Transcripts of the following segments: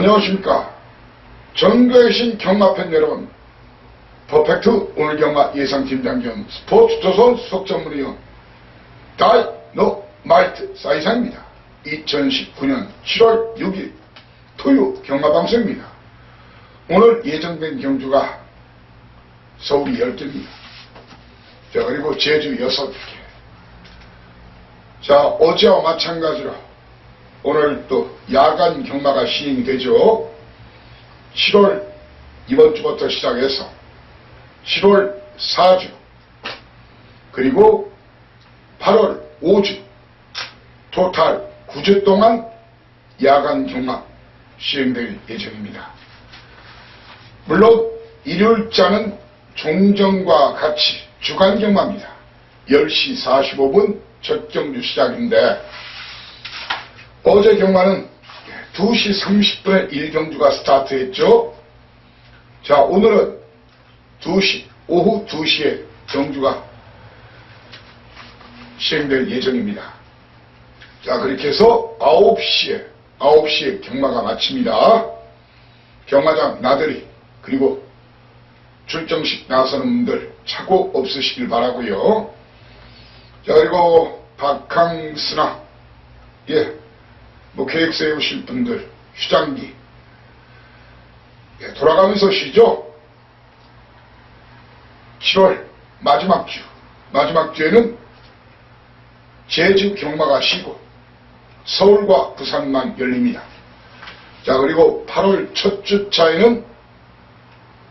안녕하십니까. 전국에 계신 경마팬 여러분, 퍼펙트 오늘 경마 예상팀장 겸 스포츠조선 수석전문위원 다이너마이트 사이사입니다. 2019년 7월 6일 토요 경마방송입니다. 오늘 예정된 경주가 서울이 10개입니다. 자, 그리고 제주 6개. 자, 어제와 마찬가지로 오늘 또 야간 경마가 시행되죠. 7월 이번 주부터 시작해서 7월 4주 그리고 8월 5주 토탈 9주 동안 야간 경마 시행될 예정입니다. 물론 일요일자는 종전과 같이 주간 경마입니다. 10시 45분 첫 경주 시작인데 어제 경마는 2시 30분에 1경주가 스타트했죠. 자, 오늘은 오후 2시에 경주가 시행될 예정입니다. 자, 그렇게 해서 9시에 경마가 마칩니다. 경마장 나들이 그리고 출정식 나서는 분들 착오 없으시길 바라고요. 자, 그리고 바캉스나 계획 세우실 분들 휴장기 돌아가면서 쉬죠. 7월 마지막 주에는 제주 경마가 쉬고 서울과 부산만 열립니다. 자, 그리고 8월 첫 주차에는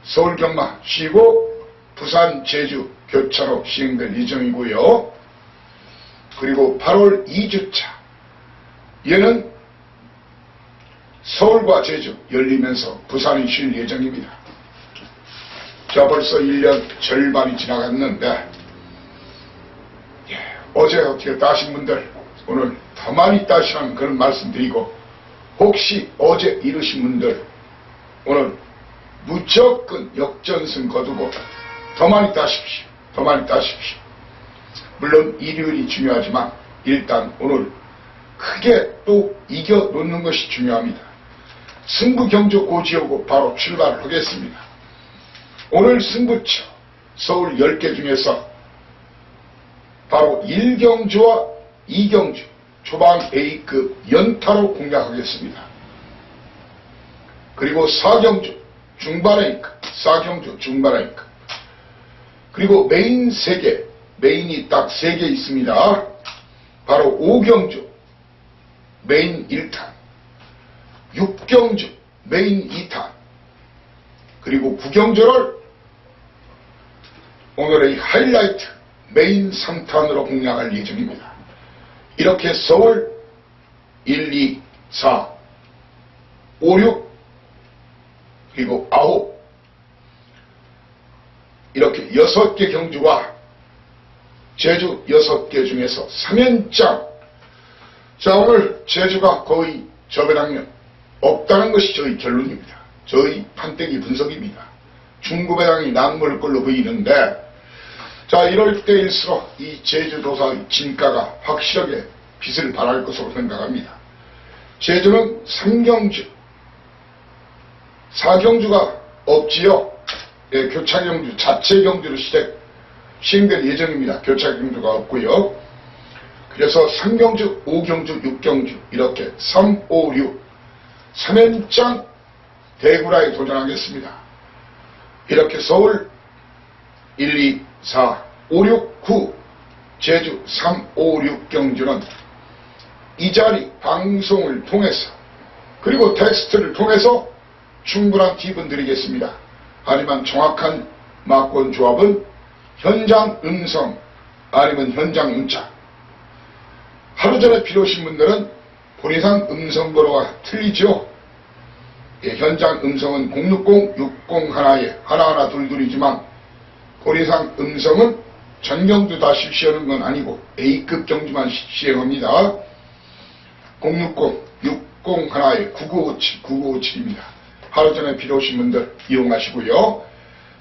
서울 경마 쉬고 부산 제주 교차로 시행될 예정이고요. 그리고 8월 2주차 얘는 서울과 제주 열리면서 부산이 쉴 예정입니다. 자, 벌써 1년 절반이 지나갔는데 어제 어떻게 따신 분들 오늘 더 많이 따시라는 그런 말씀드리고, 혹시 어제 이르신 분들 오늘 무조건 역전승 거두고 더 많이 따십시오. 더 많이 따십시오. 물론 일요일이 중요하지만 일단 오늘 크게 또 이겨놓는 것이 중요합니다. 승부 경주 고지하고 바로 출발하겠습니다. 오늘 승부처 서울 10개 중에서 바로 1경주와 2경주 초반 A급 연타로 공략하겠습니다. 그리고 4경주 중반 A급, 4경주 중반 A급, 그리고 메인 3개, 메인이 딱 3개 있습니다. 바로 5경주 메인 1탄, 6경주 메인 2탄, 그리고 9경주를 오늘의 하이라이트 메인 3탄으로 공략할 예정입니다. 이렇게 서울 1, 2, 4, 5, 6 그리고 9 이렇게 6개 경주와 제주 6개 중에서 3연장. 자, 오늘 제주가 거의 저배당면 없다는 것이 저희 결론입니다. 저희 판때기 분석입니다. 중구배당이 낙무를 걸로 보이는데, 자, 이럴 때일수록 이 제주도사의 진가가 확실하게 빛을 발할 것으로 생각합니다. 제주는 3경주, 4경주가 없지요. 교차경주, 자체 경주로 시행될 예정입니다. 교차경주가 없고요. 그래서 3경주, 5경주, 6경주 이렇게 3, 5, 6 3연장 대구라에 도전하겠습니다. 이렇게 서울 1, 2, 4, 5, 6, 9 제주 3, 5, 6 경주는 이 자리 방송을 통해서 그리고 텍스트를 통해서 충분한 팁은 드리겠습니다. 하지만 정확한 막권 조합은 현장 음성 아니면 현장 문자. 하루 전에 필요하신 분들은 본인상 음성 번호가 틀리죠. 현장 음성은 060-6011에 하나하나 둘둘이지만 본인상 음성은 전경주 다 실시하는 건 아니고 A급 경주만 시행합니다. 060-6011에 9957입니다. 하루 전에 필요하신 분들 이용하시고요.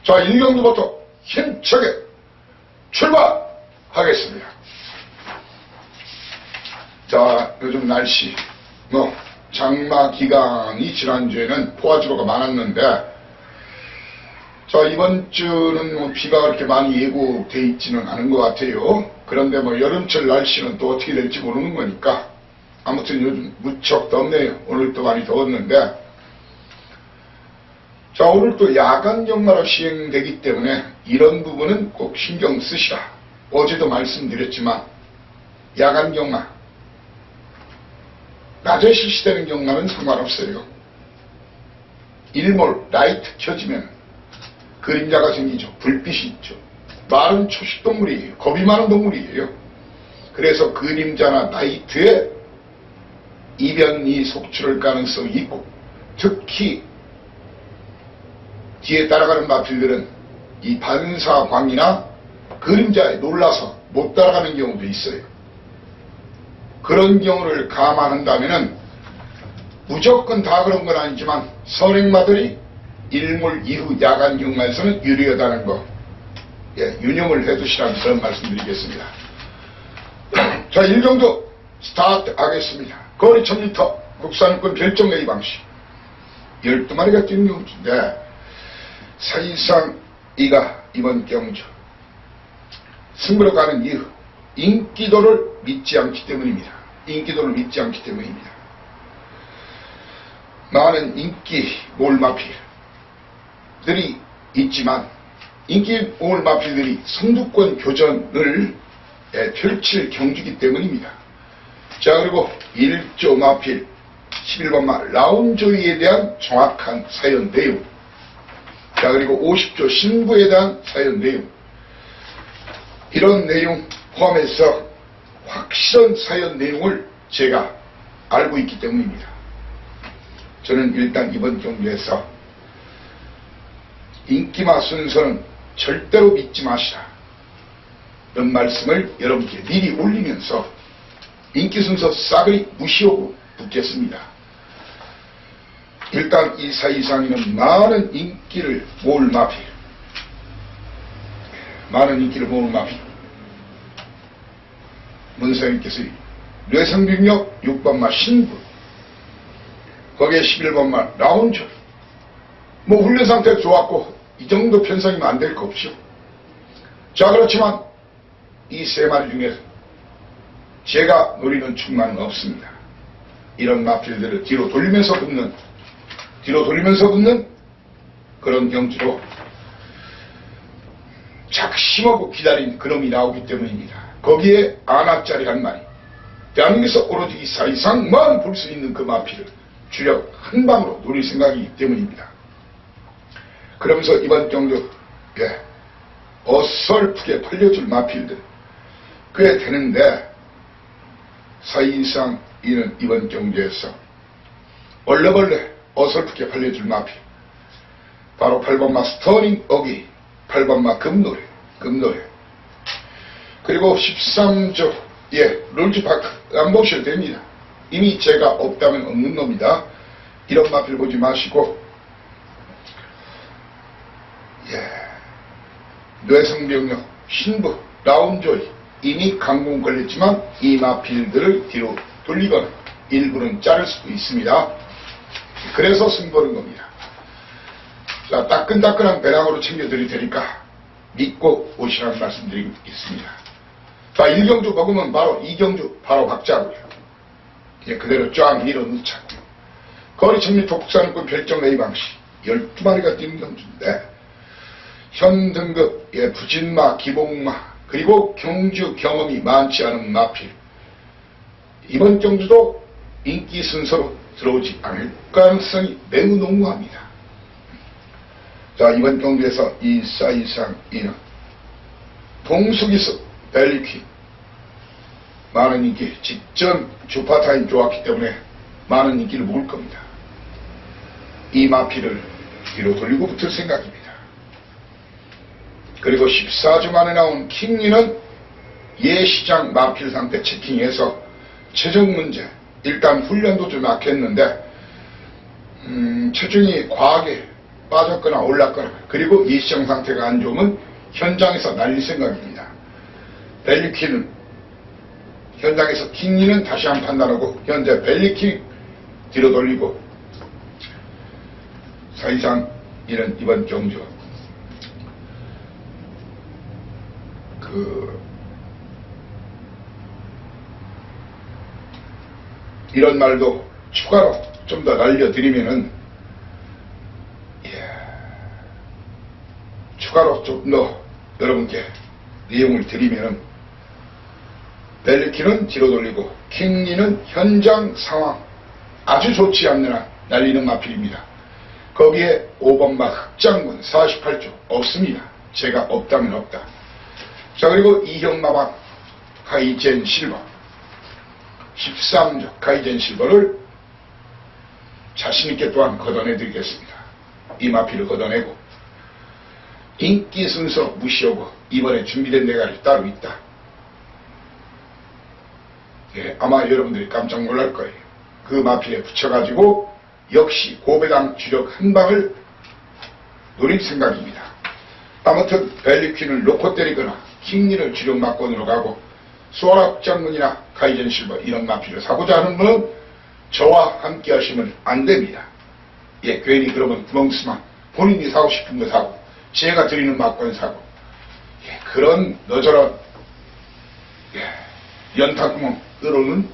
자, 1경주부터 힘차게 출발하겠습니다. 자, 요즘 날씨 장마 기간이 지난주에는 포화지로가 많았는데, 자, 이번 주는 뭐 비가 그렇게 많이 예고돼 있지는 않은 것 같아요. 그런데 뭐 여름철 날씨는 또 어떻게 될지 모르는 거니까 아무튼 요즘 무척 덥네요. 오늘 또 많이 더웠는데, 자, 오늘 또 야간 경마로 시행되기 때문에 이런 부분은 꼭 신경 쓰시라. 어제도 말씀드렸지만 야간 경마, 낮에 실시되는 경마는 상관없어요. 일몰, 라이트 켜지면 그림자가 생기죠. 불빛이 있죠. 말은 초식동물이에요. 겁이 많은 동물이에요. 그래서 그림자나 라이트에 이변이 속출할 가능성이 있고, 특히 뒤에 따라가는 마필들은 이 반사광이나 그림자에 놀라서 못 따라가는 경우도 있어요. 그런 경우를 감안한다면은 무조건 다 그런 건 아니지만 선행마들이 일몰 이후 야간 경마에서는 유리하다는 거, 유념을 해두시라는 그런 말씀드리겠습니다. 자, 1경주 스타트 하겠습니다. 거리 1000m 국산권 별정 A 방식 12마리가 뛰는 경주인데, 사실상 이가 이번 경주 승부로 가는 이유, 인기도를 믿지 않기 때문입니다. 인기도를 믿지 않기 때문입니다. 많은 인기 몰마필들이 있지만 인기 몰마필들이 선두권 교전을 펼칠 경주이기 때문입니다. 자, 그리고 1조 마필 11번마 라운조이에 대한 정확한 사연 내용, 자, 그리고 50조 신부에 대한 사연 내용, 이런 내용 포함해서 확실한 사연 내용을 제가 알고 있기 때문입니다. 저는 일단 이번 경주에서 인기마 순서는 절대로 믿지 마시라, 이런 말씀을 여러분께 미리 올리면서 인기 순서 싸그리 무시하고 붙겠습니다. 일단 이 사이상에는 많은 인기를 모을 마필, 문사님께서 뇌성빙력 6번마 신부, 거기에 11번마 라운조, 뭐 훈련 상태 좋았고 이 정도 편성이면 안 될 거 없죠. 자, 그렇지만 이 세 마리 중에서 제가 노리는 충만은 없습니다. 이런 마필들을 뒤로 돌리면서 붙는 그런 경주로 작심하고 기다린 그놈이 나오기 때문입니다. 거기에 안압짜리 한 마리, 대한민국에서 오로지 이 사이상만 볼 수 있는 그 마필을 주력 한 방으로 노릴 생각이기 때문입니다. 그러면서 이번 경주 어설프게 팔려줄 마필들 꽤 되는데, 사이상 이는 이번 경주에서 얼레벌레 어설프게 팔려줄 마필, 바로 8번마 스터링 어기, 8번마 금노래, 그리고 13조 롤즈파크 안 보셔도 됩니다. 이미 제가 없다면 없는 놈이다, 이런 마필 보지 마시고, 뇌성병력 신부 라운조이, 이미 강공 걸렸지만 이 마필들을 뒤로 돌리거나 일부는 자를 수도 있습니다. 그래서 승부하는 겁니다. 자, 따끈따끈한 배낭으로 챙겨드릴 테니까 믿고 오시라는 말씀드리겠습니다. 자, 1경주 먹으면 바로 2경주 바로 박자고요. 그대로 쫙 밀어넣자. 거리 1000m 국산권 별정 A 방식 12마리가 뛰는 경주인데, 현 등급 부진마, 기복마, 그리고 경주 경험이 많지 않은 마필, 이번 경주도 인기 순서로 들어오지 않을 가능성이 매우 농후합니다. 자, 이번 경주에서 이 사이상 이는 동수기수 벨리퀸, 많은 인기, 직전 주파타임 좋았기 때문에 많은 인기를 모을 겁니다. 이 마필을 뒤로 돌리고 붙을 생각입니다. 그리고 14주 만에 나온 킹리는 예시장 마필 상태 체킹해서 체중 문제, 일단 훈련도 좀 약했는데 체중이 과하게 빠졌거나 올랐거나, 그리고 예시장 상태가 안 좋으면 현장에서 날릴 생각입니다. 벨리퀸은 현장에서 킹리는 다시 한 판단하고, 현재 벨리퀸 뒤로 돌리고 사실상 이는 이번 경주 이런 말도 추가로 좀 더 알려드리면은 추가로 좀 더 여러분께 내용을 드리면은 벨리키는 뒤로 돌리고 킹리는 현장 상황 아주 좋지 않는 한 날리는 마필입니다. 거기에 5번마 흑장군 48조 없습니다. 제가 없다면 없다. 자, 그리고 이형마방 카이젠 실버 13조 카이젠 실버를 자신있게 또한 걷어내 드리겠습니다. 이 마필을 걷어내고 인기 순서 무시하고 이번에 준비된 대가리 따로 있다. 아마 여러분들이 깜짝 놀랄 거예요. 그 마필에 붙여가지고 역시 고배당 주력 한 방을 노릴 생각입니다. 아무튼 벨리퀸을 놓고 때리거나 킹리를 주력 막권으로 가고 수아락 장군이나 카이젠 실버 이런 마필을 사고자 하는 분은 저와 함께 하시면 안 됩니다. 괜히 그러면 구멍스만 본인이 사고 싶은 거 사고 제가 드리는 막권 사고 그런 너저런 연타구멍 으로는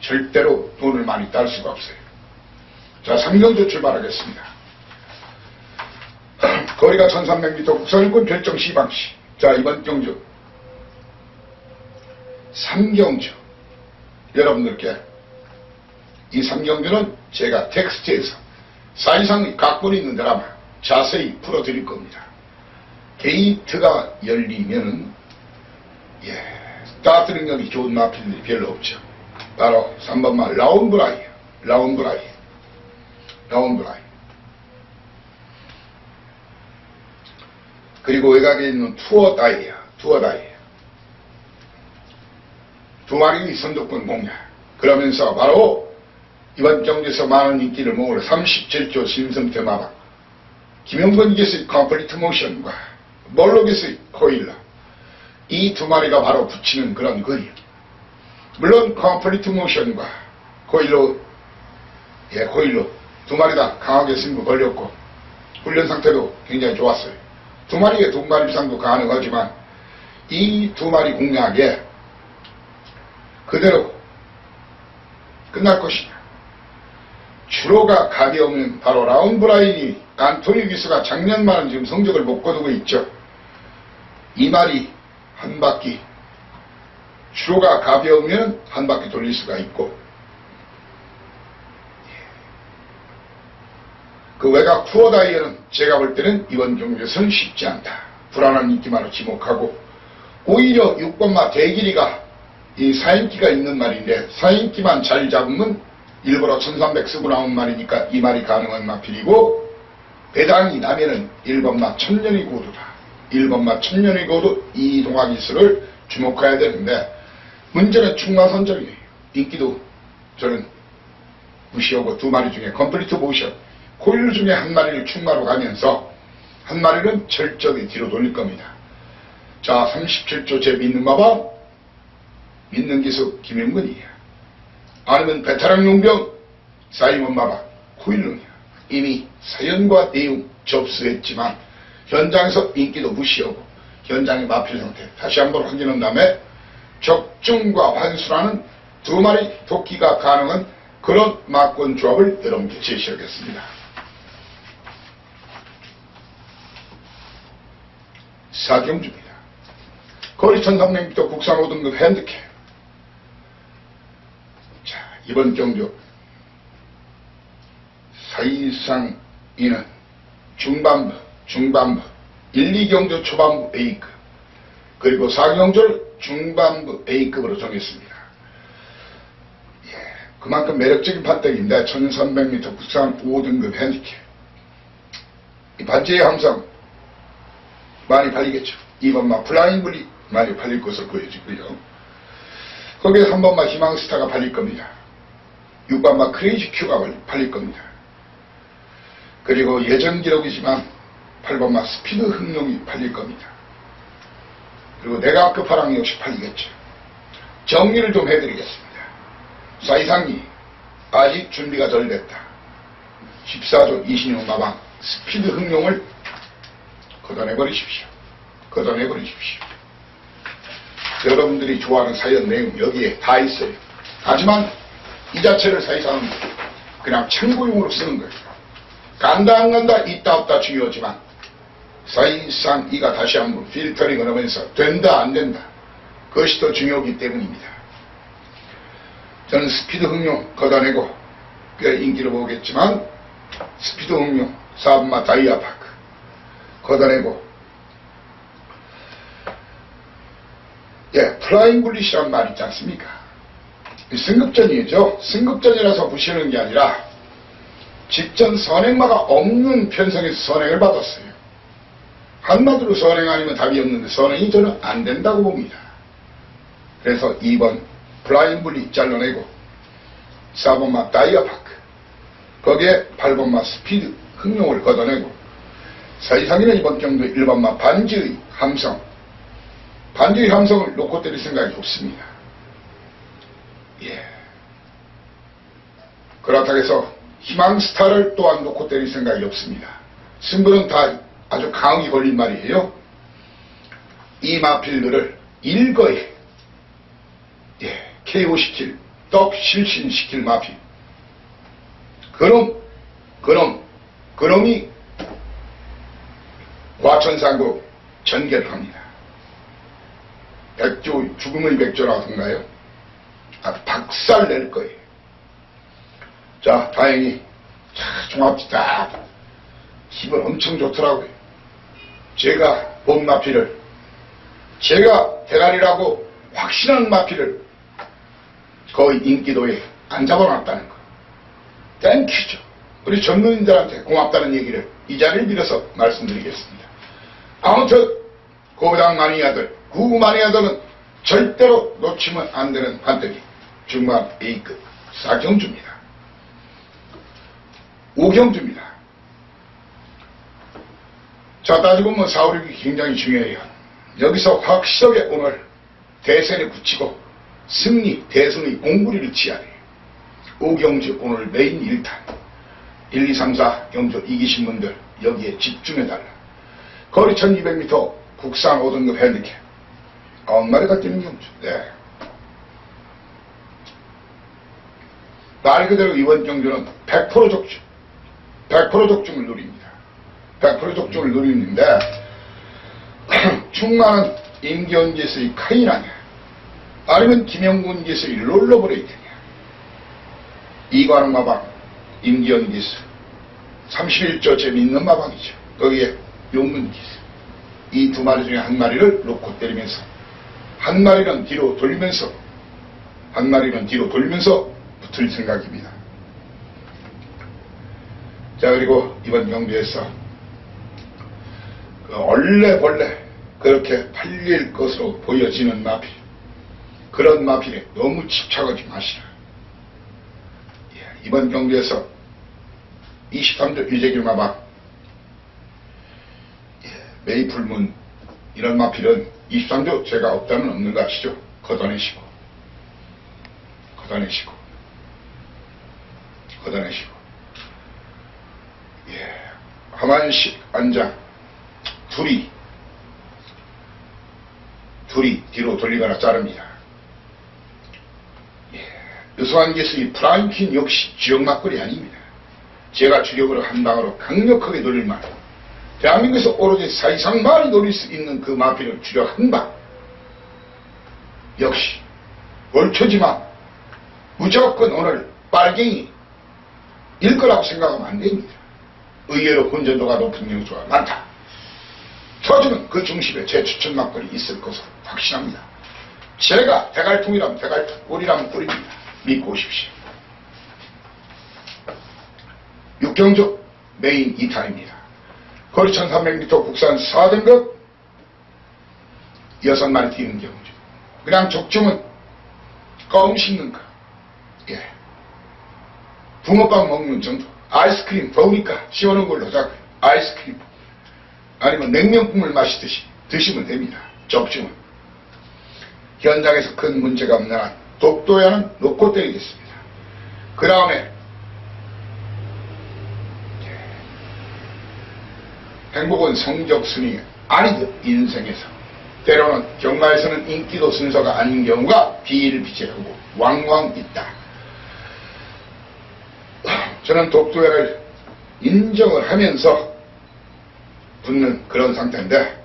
절대로 돈을 많이 딸 수가 없어요. 자, 3경주 출발하겠습니다. 거리가 1300m 국산일권 결정 시방시. 자, 이번 경주 3경주 여러분들께 이 3경주는 제가 텍스트에서 사실상 각본이 있는 드라마 자세히 풀어드릴 겁니다. 게이트가 열리면은 따뜻능력이 좋은 마필들이 별로 없죠. 바로 3번마 라운브라이. 그리고 외곽에 있는 투어다이. 두 마리 선두권 공략. 그러면서 바로 이번 경기에서 많은 인기를 모을 37조 신성태 마방. 김영건께서의 컴플리트 모션과 몰록에서의 코일러. 이 두 마리가 바로 붙이는 그런 거리. 물론 컴플리트 모션과 코일로 두 마리 다 강하게 승부 걸렸고 훈련 상태도 굉장히 좋았어요. 두 마리의 동반입상도 가능하지만 이 두 마리 공략에 그대로 끝날 것이냐. 주로가 가벼우면 바로 라운브라인이 안토니 기스가 작년만은 지금 성적을 못 거두고 있죠. 이 말이 한 바퀴 주로가 가벼우면 한 바퀴 돌릴 수가 있고 그 외곽 투어다이어는 제가 볼 때는 이번 경기에서는 쉽지 않다. 불안한 인기만을 지목하고 오히려 6번마 대길이가 이 사인기가 있는 말인데 사인기만 잘 잡으면 일부러 1300 쓰고 나온 말이니까 이 말이 가능한 마필이고 배당이 나면은 1번마 천년의 고도다. 1번마 천년의 고도 이동화기수를 주목해야 되는데 문제는 충마 선정이에요. 인기도 저는 무시하고 두 마리 중에 컴플리트 모션 코일 중에 한 마리를 충마로 가면서 한 마리는 철저히 뒤로 돌릴 겁니다. 자, 37조 제 믿는 마방 믿는 기수 김영근이에요. 아니면 베테랑 용병 사이먼 마방 코일룬이에요. 이미 사연과 내용 접수했지만 현장에서 인기도 무시하고 현장의 마필 상태 다시 한번 확인한 다음에 적중과 환수라는 두 마리 도끼가 가능한 그런 막권 조합을 여러분께 제시하겠습니다. 4경주입니다. 거리 1300m 국산 5등급 핸드캡. 자, 이번 경주 사실상 이는 중반부 1, 2경주 초반부 A급 그리고 4경주를 중반부 A급으로 정했습니다. 그만큼 매력적인 판때기인데 1300m 국산 5등급 핸디캡 이 반지에 항상 많이 팔리겠죠. 2번마 플라잉블이 많이 팔릴 것으로 보여지고요. 거기에 3번마 희망스타가 팔릴 겁니다. 6번마 크레이지 큐가 팔릴 겁니다. 그리고 예전 기록이지만 8번마 스피드 흥룡이 팔릴 겁니다. 그리고 내가 끝파랑 역시 팔리겠죠. 정리를 좀 해드리겠습니다. 사이상이 아직 준비가 덜 됐다. 14조 26마방 스피드 흥룡을 걷어내버리십시오. 걷어내버리십시오. 여러분들이 좋아하는 사연 내용 여기에 다 있어요. 하지만 이 자체를 사실상 그냥 참고용으로 쓰는 거예요. 간다 안 간다 있다 없다 중요하지만 사실상 이가 다시 한번 필터링을 하면서 된다 안 된다 그것이 더 중요하기 때문입니다. 저는 스피드 흥룡 걷어내고 꽤 인기를 보겠지만 스피드 흥룡 사분마 다이아파크 걷어내고 플라잉 불릿이라는 말 있지 않습니까? 승급전이죠. 승급전이라서 부시는 게 아니라 직전 선행마가 없는 편성에서 선행을 받았어요. 한마디로 선행 아니면 답이 없는데 선행이 저는 안 된다고 봅니다. 그래서 2번 플라잉 불릿 잘라내고 4번마 다이아파크 거기에 8번마 스피드 흥룡을 걷어내고 사이상에는 이번 경도 1번마 반지의 함성 반지의 함성을 놓고 때릴 생각이 없습니다. 그렇다고 해서 희망스타를 또한 놓고 때릴 생각이 없습니다. 승부는 다 아주 강하게 걸린 말이에요. 이 마필들을 일거에 KO시킬 떡 실신시킬 마필 그놈이 과천상고 전개를 합니다. 백조 죽음의 백조라고 하던가요? 아주 박살 낼 거예요. 자, 다행히 종합지 딱 힘은 엄청 좋더라고요. 제가 본 마필을 제가 대가리라고 확신한 마필을 거의 인기도에 안 잡아놨다는 거. 땡큐죠. 우리 전문인들한테 고맙다는 얘기를 이 자리를 빌어서 말씀드리겠습니다. 아무튼 고배당 마니아들 구구 마니아들은 절대로 놓치면 안 되는 판때기 중반 A급 사경주입니다. 오경주입니다. 자, 따지고 보면 4, 5, 6이 굉장히 중요해요. 여기서 확실하게 오늘 대선에 붙이고 승리, 대선의 공부리를 취해야 돼요. 오경주 오늘 메인 1탄 1, 2, 3, 4 경주 이기신 분들 여기에 집중해달라. 거리 1200m 국산 5등급 핸디캡 9마리가 뛰는 경주. 말 그대로 이번 경주는 100% 적중 100% 적중을 누립니다. 100% 적중을 누리는데 충만은 임기현 기수의 카이나냐 아니면 김영군 기수의 롤러브레이드냐 이관웅 마방 임기현 기수 31조 재미있는 마방이죠. 거기에 용문 기수 이 두 마리 중에 한 마리를 놓고 때리면서 한 마리는 뒤로 돌리면서 붙을 생각입니다. 자, 그리고 이번 경주에서 얼레벌레 그렇게 팔릴 것으로 보여지는 마필 그런 마필에 너무 집착하지 마시라. 이번 경주에서 23조 유재길 마방 메이플문 이런 마필은 23조 제가 없다면 없는 거 아시죠? 걷어내시고 하만식 안장 둘이 뒤로 돌리거나 자릅니다. 유소한 기수의 프라임킨 역시 지역 막걸리 아닙니다. 제가 주력으로 한 방으로 강력하게 돌릴 말 대한민국에서 오로지 사이상 많이 노릴 수 있는 그 마필을 주력 한 방 역시 옳초지만 무조건 오늘 빨갱이 일 거라고 생각하면 안 됩니다. 의외로 혼전도가 높은 경주가 많다. 저주는 그 중심에 제 추천 막걸리 있을 것으로 확신합니다. 제가 대갈통이라면 대갈통, 꿀이라면 꿀입니다. 믿고 오십시오. 육경주 메인 2탄입니다. 거리 1300m 국산 4등급 6마리 뛰는 경주. 그냥 적중은 껌 씹는 거. 붕어빵 먹는 정도. 아이스크림 더우니까 시원한 걸로 자고 아이스크림 아니면 냉면국물 마시듯이 드시면 됩니다. 적중은. 현장에서 큰 문제가 없는 한 독도야는 놓고 때리겠습니다. 그 다음에 행복은 성적순이 아니듯 인생에서 때로는 경마에서는 인기도 순서가 아닌 경우가 비일비재하고 왕왕 있다. 저는 독도회를 인정을 하면서 붙는 그런 상태인데,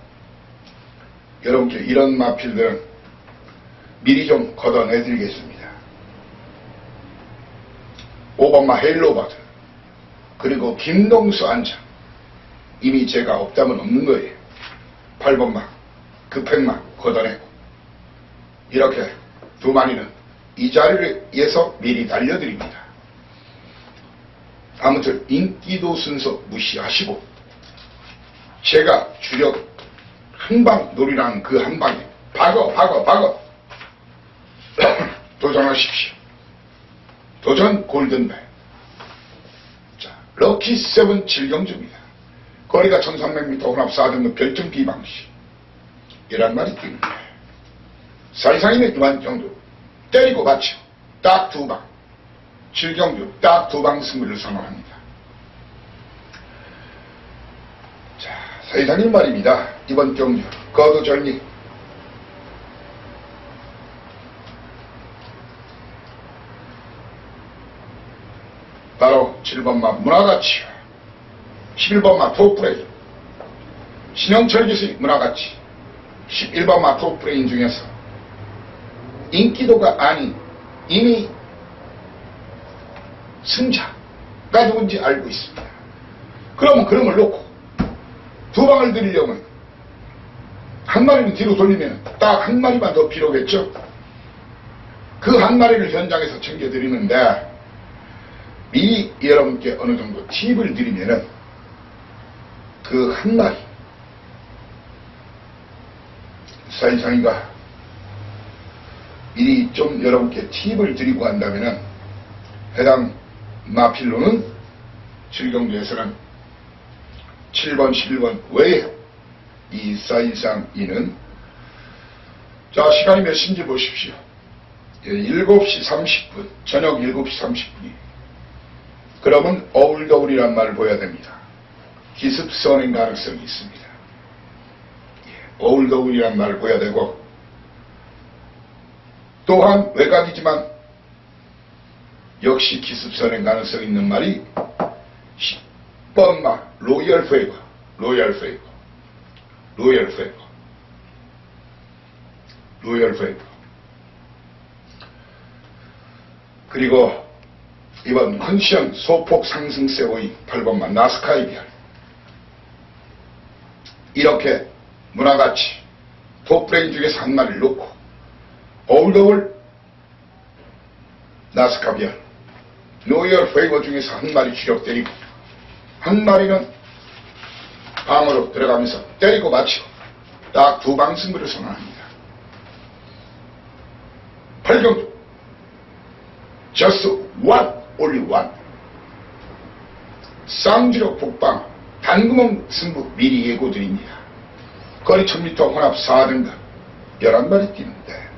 여러분께 이런 마필들은 미리 좀 걷어내드리겠습니다. 5번마 헬로바드, 그리고 김동수 안장, 이미 제가 없다면 없는 거예요. 8번마 급행마 걷어내고, 이렇게 두 마리는 이 자리를 위해서 미리 달려드립니다. 아무튼 인기도 순서 무시하시고 제가 주력 한방 놀이라는 그 한방에 박어 도전하십시오. 도전 골든벨. 자, 럭키 세븐 질경주입니다. 거리가 1300m 혼합 4등급 별점 비방시 이란 말이 띄는데, 사이상이면 이만 정도 때리고 받쳐 딱 두 방, 질경주 딱 두 방 승부를 선언합니다. 자, 사이상님 말입니다. 이번 경주 거두절리 바로 7번마 문화가치, 11번마 토프레인, 신영철 기수의 문화가치, 11번마 토프레인 중에서 인기도가 아닌 이미 승자가 누군지 알고 있습니다. 그러면 그런 걸 놓고 두 방을 드리려면 한 마리는 뒤로 돌리면 딱 한 마리만 더 필요겠죠. 그 한 마리를 현장에서 챙겨드리는데, 미리 여러분께 어느 정도 팁을 드리면은 그 한 마리, 사이상이가 미리 좀 여러분께 팁을 드리고 한다면은 해당 마필로는 질경주에서는 7번, 11번 외에 이 사이상이는, 자, 시간이 몇 시인지 보십시오. 7시 30분, 저녁 7시 30분이. 그러면 어울더울이란 말을 보여야 됩니다. 기습 선행 가능성이 있습니다. 어울더울이란 말을 보여야 되고, 또한 외곽이지만 역시 기습 선행 가능성 있는 말이 10번마 로열 페이버, 로열 페이버, 로열 페이버, 로열 페이버. 그리고 이번 컨디션 소폭 상승세의 8번마 나스카이비알. 이렇게 문화가치 톱브레인 중에서 한 마리를 놓고 어울더울 나스카비알 로열 페이버 중에서 한 마리 주력 때리고, 한 마리는 방으로 들어가면서 때리고 맞추고 딱 두 방 승부를 선언합니다. 8경주 just one, only one. 쌍주력 복방 단구멍 승부 미리 예고드립니다. 거리 1000m 혼합 4등급 11마리 뛰는데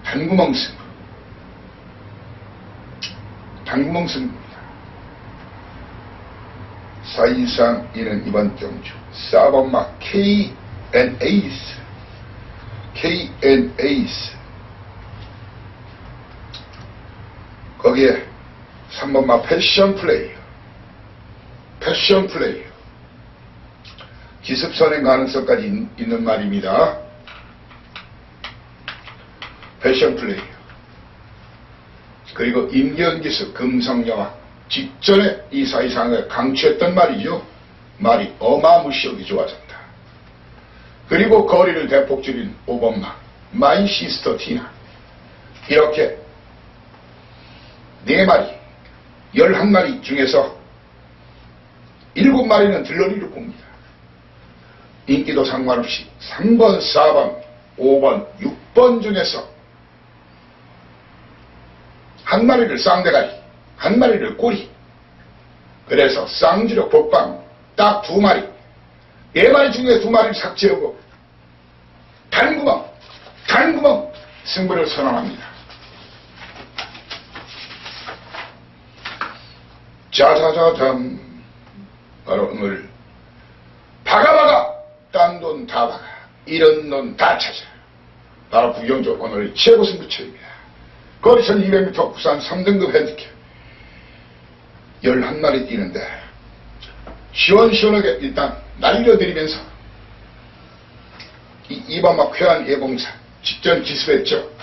단구멍 승부, 단구멍 승부입니다. 사이상 이는 이번 경주 4번마 KN 에이스, KN 에이스. 거기에 3번마 패션 플레이어, 패션 플레이어. 기습 선행 가능성까지 있는 말입니다. 패션 플레이어. 그리고 임견기수 금성여왕, 직전에 이 사이상을 강추했던 말이죠. 말이 어마무시하게 좋아졌다. 그리고 거리를 대폭 줄인 5번마 마이 시스터 티나. 이렇게 4마리, 11마리 중에서 7마리는 들러리를 봅니다. 인기도 상관없이 3번, 4번, 5번, 6번 중에서 한 마리를 쌍대가리, 한 마리를 꼬리. 그래서 쌍주력 복방 딱 2마리, 4마리 중에 2마리를 삭제하고 단구멍 승부를 선언합니다. 자자자잠. 바로 오늘 박아박아 딴 돈 다 박아 이런 돈 다 찾아. 바로 구경조 오늘의 최고 승부처입니다. 거리 1200m 부산 3등급 핸디캡 11마리 뛰는데 시원시원하게 일단 날려드리면서 이밤막 쾌한 예봉사 직전 기습했죠.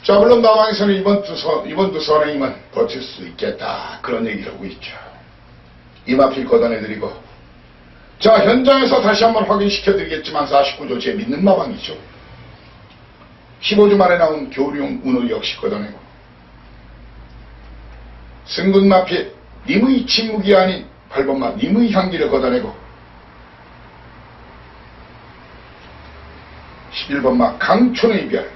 자, 물론 나방에서는 이번 두 선행이면 버틸 수 있겠다 그런 얘기를 하고 있죠. 이마필 걷어내드리고, 자, 현장에서 다시 한번 확인시켜드리겠지만 49조 제 믿는 마방이죠. 15주 만에 나온 교룡 운우 역시 걷어내고, 승군마필 님의 침묵이 아닌 8번마 님의 향기를 걷어내고, 11번마 강촌의 별,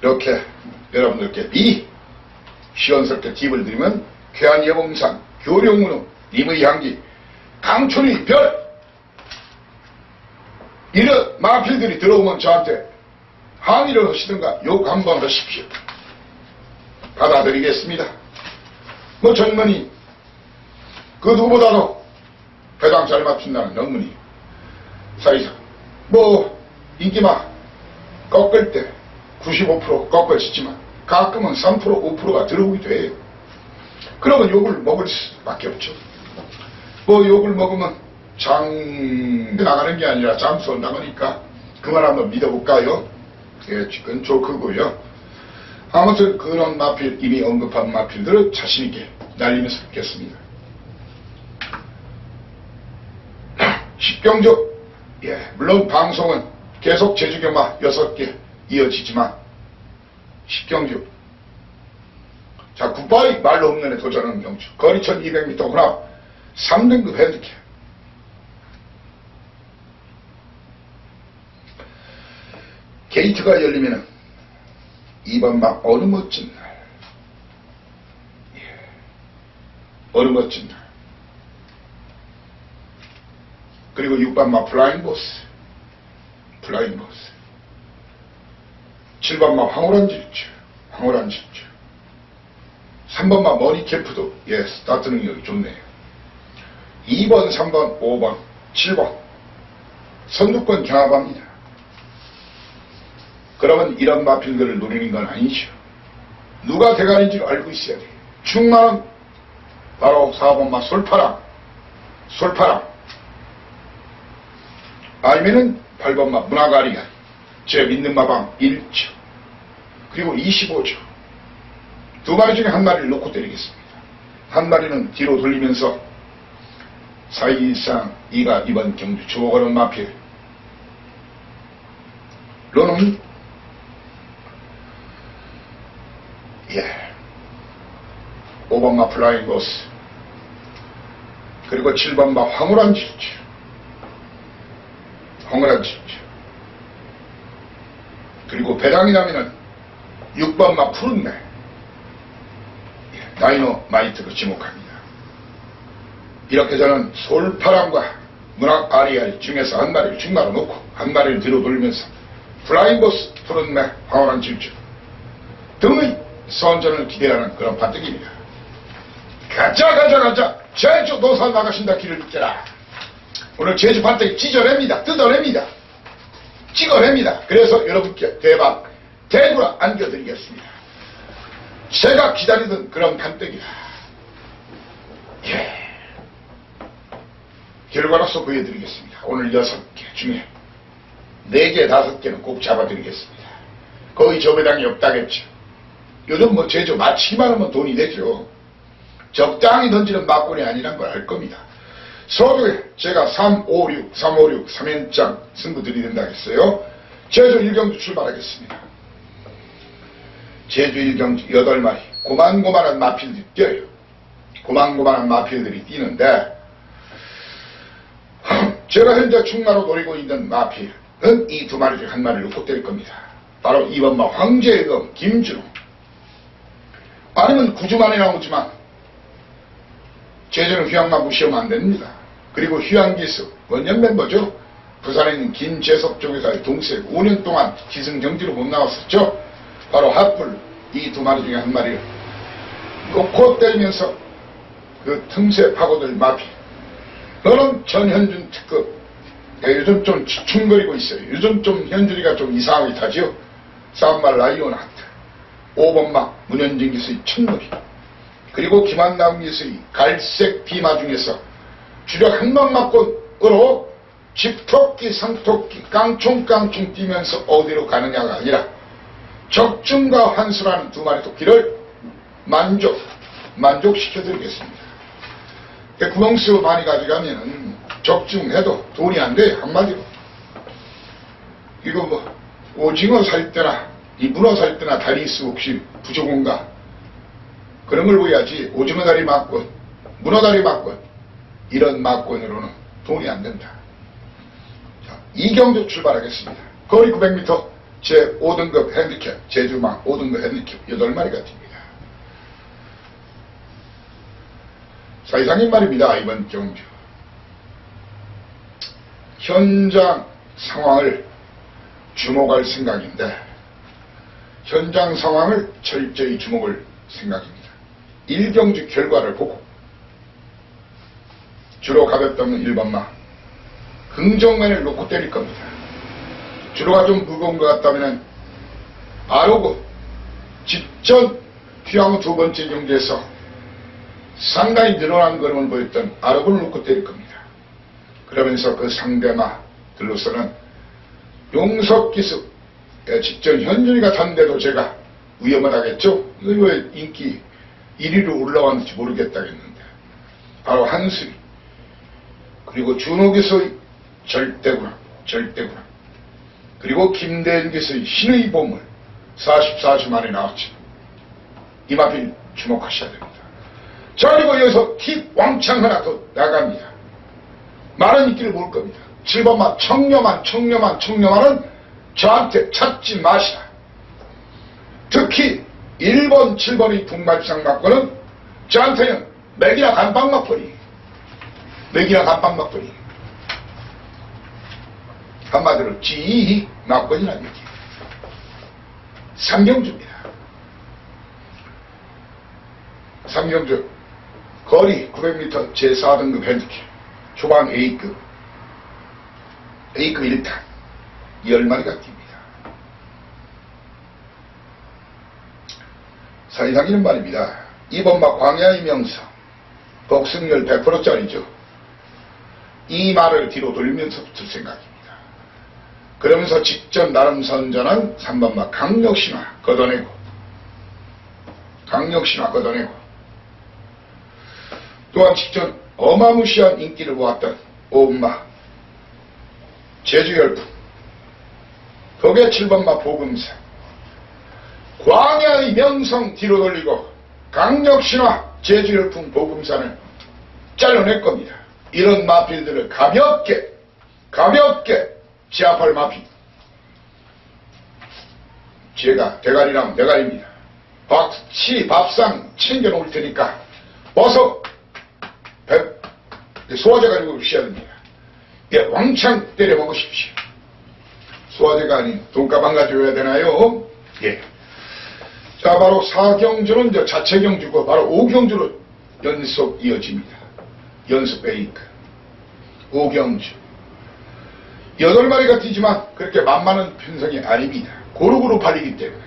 이렇게 여러분들께 미리 시원스럽게 팁을 드리면 쾌한 예봉상, 교룡문우, 님의 향기, 강촌의 별, 이런 마필들이 들어오면 저한테 항의를 하시든가 욕 한번 하십시오. 받아드리겠습니다. 뭐 젊은이 그 누구보다도 배당 잘 맞춘다는 젊은이 사이사 뭐 인기만 꺾을 때 95% 꺾어지지만 가끔은 3% 5%가 들어오기도 해요. 그러면 욕을 먹을 수밖에 없죠. 뭐 욕을 먹으면 장 나가는 게 아니라 장수 나가니까 그만 한번 믿어볼까요? 예, 그건 조크고요. 아무튼 그런 마필, 이미 언급한 마필들을 자신있게 날리면서 뵙겠습니다. 십경조, 예, 물론 방송은 계속 제주경마 6개 이어지지만 십경주, 자, 굿바이 말로 홈런에 도전하는 경주, 거리 1200m 혼합 3등급 핸디캡, 게이트가 열리면은 이번 막 어느 멋진 날, 예, 어느 멋진 날, 그리고 6번 막 플라잉 보스, 7번 막 황홀한 질주, 3번 막 머니 캠프도, 예, 스타트 능력이 좋네요. 2번, 3번, 5번, 7번 선두권 경합합니다. 그러면 이런 마필들을 노리는 건 아니죠. 누가 대가리인지를 알고 있어야 돼요. 충만은 바로 4번마 솔파랑 아니면은 8번마 문화가리가 제 믿는 마방 1조 그리고 25조 두 마리 중에 한 마리를 놓고 때리겠습니다. 한 마리는 뒤로 돌리면서 사실상 이가 이번 경주 초거는 마필 로는, 예, 5번마 플라잉 보스 그리고 7번마 황홀한 질주, 그리고 배당이 나면은 6번마 푸른매, 예, 다이너마이트로 지목합니다. 이렇게 저는 솔파랑과 문학 아리아리 중에서 한 마리를 중마로 놓고 한 마리를 뒤로 돌리면서 플라잉 보스, 푸른매, 황홀한 질주 등의 선전을 기대하는 그런 판때기입니다. 가자 제주 노산 나가신다 길을 빗대라. 오늘 제주 판때기 찢어냅니다. 뜯어냅니다. 찍어냅니다. 그래서 여러분께 대박 대구라 안겨드리겠습니다. 제가 기다리던 그런 판때기다. 예. 결과로서 보여드리겠습니다. 오늘 6개 중에 4개, 5개는 꼭 잡아드리겠습니다. 거의 저배당이 없다겠죠. 요즘 뭐 제주 맞히기만 하면 돈이 되죠. 적당히 던지는 막군이 아니란 걸 알 겁니다. 서두에 제가 356 3연장 승부 들이댄다 했어요. 제주 1경주 출발하겠습니다. 제주 1경주 8마리 고만고만한 마필들이 뛰어요. 고만고만한 마필들이 뛰는데 제가 현재 충마로 노리고 있는 마필은 이 2마리 중에 한 마리를 놓고 때릴 겁니다. 바로 2번마 황제의 검 김준호, 아니면 9주 만에 나오지만 제주는 휴양만 무시하면 안 됩니다. 그리고 휴양기수 원년 멤버죠. 부산에 있는 김재석 조교사의 동생 5년 동안 기승경지로 못 나왔었죠. 바로 핫불 이 2마리 중에 한 마리를 놓고 때리면서 그 틈새 파고들 마피. 너는 전현준 특급. 요즘 좀 주춤거리고 있어요. 요즘 좀 현준이가 좀 이상하게 타지요. 쌈말 라이온 하트. 5번막 문현진 기수의 첫놀이. 그리고 김한남 기수의 갈색 비마 중에서 주력 한방막권으로 집토끼 상토끼 깡총깡총 뛰면서 어디로 가느냐가 아니라 적중과 환수라는 두 마리 토끼를 만족시켜드리겠습니다. 구멍수 많이 가져가면은 적중해도 돈이 안 돼. 한마디로. 이거 뭐 오징어 살 때나 이 문어 살 때나 다리수 혹시 부족한가? 그런 걸 보야지. 오징어 다리 막권, 문어 다리 막권 이런 막권으로는 돈이 안 된다. 자, 이경주 출발하겠습니다. 거리 900m 제 5등급 핸디캡 제주막 5등급 핸디캡 8마리가 뜁니다. 자, 이상인 말입니다. 이번 경주 현장 상황을 주목할 생각인데 현장 상황을 철저히 주목할 생각입니다. 1경주 결과를 보고 주로 가볍다면 1번마 긍정면을 놓고 때릴 겁니다. 주로가 좀 무거운 것 같다면 아로고 직전 휘황후 두 번째 경주에서 상당히 늘어난 걸음을 보였던 아로고를 놓고 때릴 겁니다. 그러면서 그 상대마들로서는 용석기수 직전 현준이가 탄데도 제가 위험하다겠죠. 이거 왜 인기 1위로 올라왔는지 모르겠다겠는데 바로 한수리 그리고 준호기수의 절대구나 그리고 김대현 기수의 신의 보물 44주 만에 나왔죠. 이마필 주목하셔야 됩니다. 자, 그리고 여기서 킥 왕창 하나 더 나갑니다. 많은 인기를 모을 겁니다. 7번만 청렴한은 저한테 찾지 마시라. 특히 1번, 7번의 분말상 막고는 저한테는 맥이나 간빵 막걸리. 한마디로 지휘 막걸리라는 얘기. 삼경주입니다. 삼경주 거리 900m 제4등급 핸디캡 초반 A급 1탄 10마리가 뜁니다. 사이상이는 말입니다. 이번 막 광야의 명성 복승률 100%짜리죠. 이 말을 뒤로 돌리면서 붙을 생각입니다. 그러면서 직전 나름 선전한 3번 막 강력신화 걷어내고 또한 직전 어마무시한 인기를 모았던 5번마 제주열풍 거기에 7번마 보금사 광야의 명성 뒤로 돌리고 강력신화 제주열풍 보금산을 잘라낼 겁니다. 이런 마필들을 가볍게 제압할 마필 제가 대가리라면 대가리입니다. 밥상 챙겨놓을 테니까 어서 소화제 가지고 쉬어야 됩니다. 예, 왕창 때려 먹으십시오. 소화제가 아닌 돈가방 가져야 되나요? 예. 자, 바로 4경주는 저 자체 경주고 바로 5경주로 연속 이어집니다. 연속 베이크 5경주 8마리가 뛰지만 그렇게 만만한 편성이 아닙니다. 고루고루 팔리기 때문에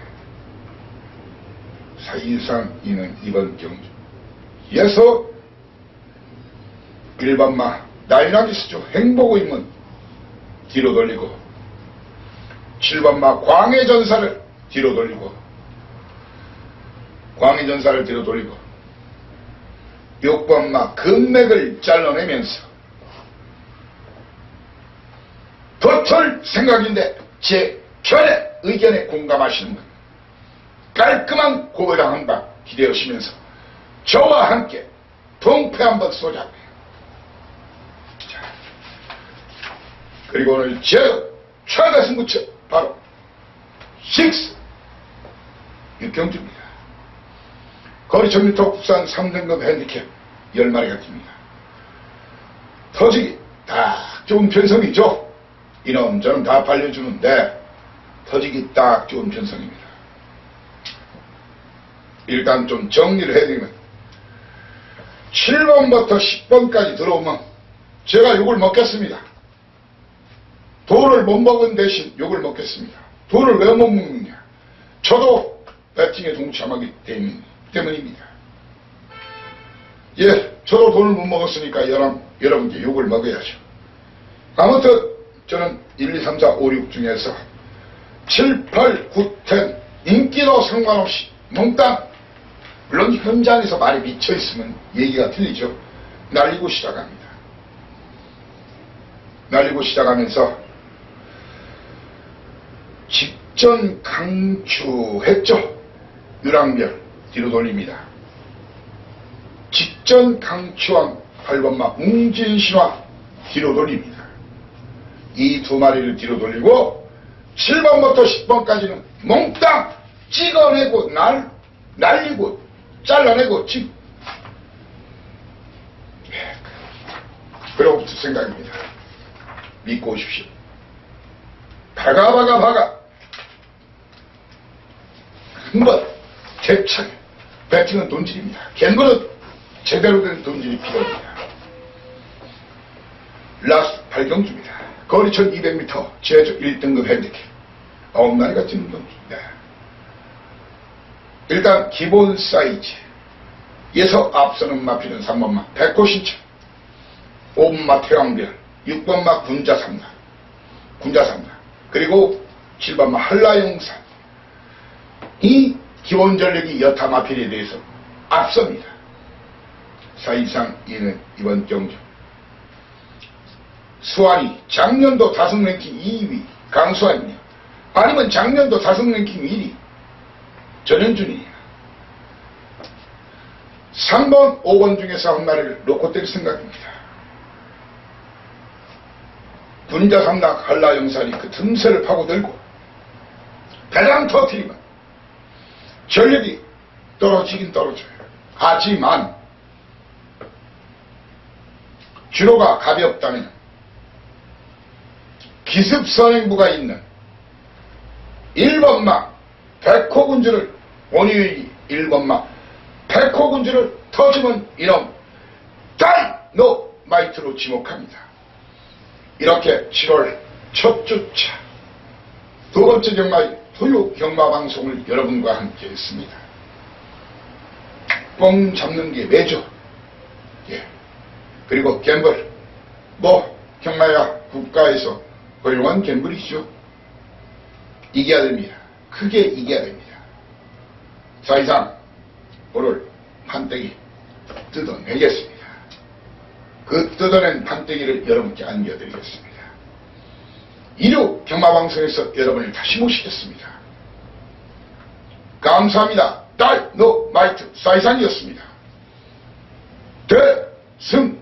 사실상 이는 이번 경주에서 1번마 날라기 쓰죠. 행복의 문 뒤로 돌리고 7번마 광해전사를 뒤로 돌리고 6번마 금맥을 잘라내면서 버틀 생각인데 제 편의 의견에 공감하시는 분 깔끔한 고배당 한방 기대하시면서 저와 함께 동패 한번 쏘자고요. 그리고 오늘 제 최대 승부처 바로 6경주입니다. 거리 1000m 국산 3등급 핸디캡 10마리가 뜁니다. 터지기 딱 좋은 편성이죠. 이놈저놈 다 팔려주는데 터지기 딱 좋은 편성입니다. 일단 좀 정리를 해드리면 7번부터 10번까지 들어오면 제가 욕을 먹겠습니다. 돈을 못 먹은 대신 욕을 먹겠습니다. 돈을 왜 못 먹느냐? 저도 배팅에 동참하기 때문입니다. 예, 저도 돈을 못 먹었으니까 여러분께 욕을 먹어야죠. 아무튼 저는 1, 2, 3, 4, 5, 6 중에서 7, 8, 9, 10 인기도 상관없이 몽땅, 물론 현장에서 말이 미쳐있으면 얘기가 틀리죠. 날리고 시작합니다. 날리고 시작하면서 직전 강추했죠. 유랑별 뒤로 돌립니다. 직전 강추한 8번마 웅진신화 뒤로 돌립니다. 이 두 마리를 뒤로 돌리고 7번부터 10번까지는 몽땅 찍어내고 날리고 잘라내고 그러고부터 생각입니다. 믿고 오십시오. 박아 한번 대차게 배팅은 돈질입니다. 갬블은 제대로 된 돈질이 필요합니다. 라스트 발경주입니다. 거리 1200m 제조 1등급 핸디캡 9마리가 찍는 돈입니다. 일단 기본 사이즈에서 앞서는 마피는 3번마 백호신청, 5번마 태왕별, 6번마 군자삼나 그리고 7번마 한라용산. 이 기본 전력이 여타 마필에 대해서 앞섭니다. 사실상 이번 경주 수환이 작년도 다승 랭킹 2위 강수환이요, 아니면 작년도 다승 랭킹 1위 전현준이에요. 3번, 5번 중에서 한 마리를 놓고 뗄 생각입니다. 군자삼락 한라영산이 그 틈새를 파고들고 배당 터뜨리면 전력이 떨어지긴 떨어져요. 하지만 주로가 가볍다면 기습선행부가 있는 1번마 백호군주를 원유이 1번마 백호군주를 터지면 이놈 다이노마이트로 지목합니다. 이렇게 7월 첫 주차 두 번째 경마의 토요 경마방송을 여러분과 함께 했습니다. 뻥 잡는 게 매죠. 예. 그리고 갬블, 경마야 국가에서 훌륭한 갬블이죠. 이겨야 됩니다. 크게 이겨야 됩니다. 자, 이상 오늘 판때기 뜯어내겠습니다. 그 뜯어낸 판때기를 여러분께 안겨드리겠습니다. 1호 경마방송에서 여러분을 다시 모시겠습니다. 감사합니다. 다이노마이트 사이산이었습니다. 대승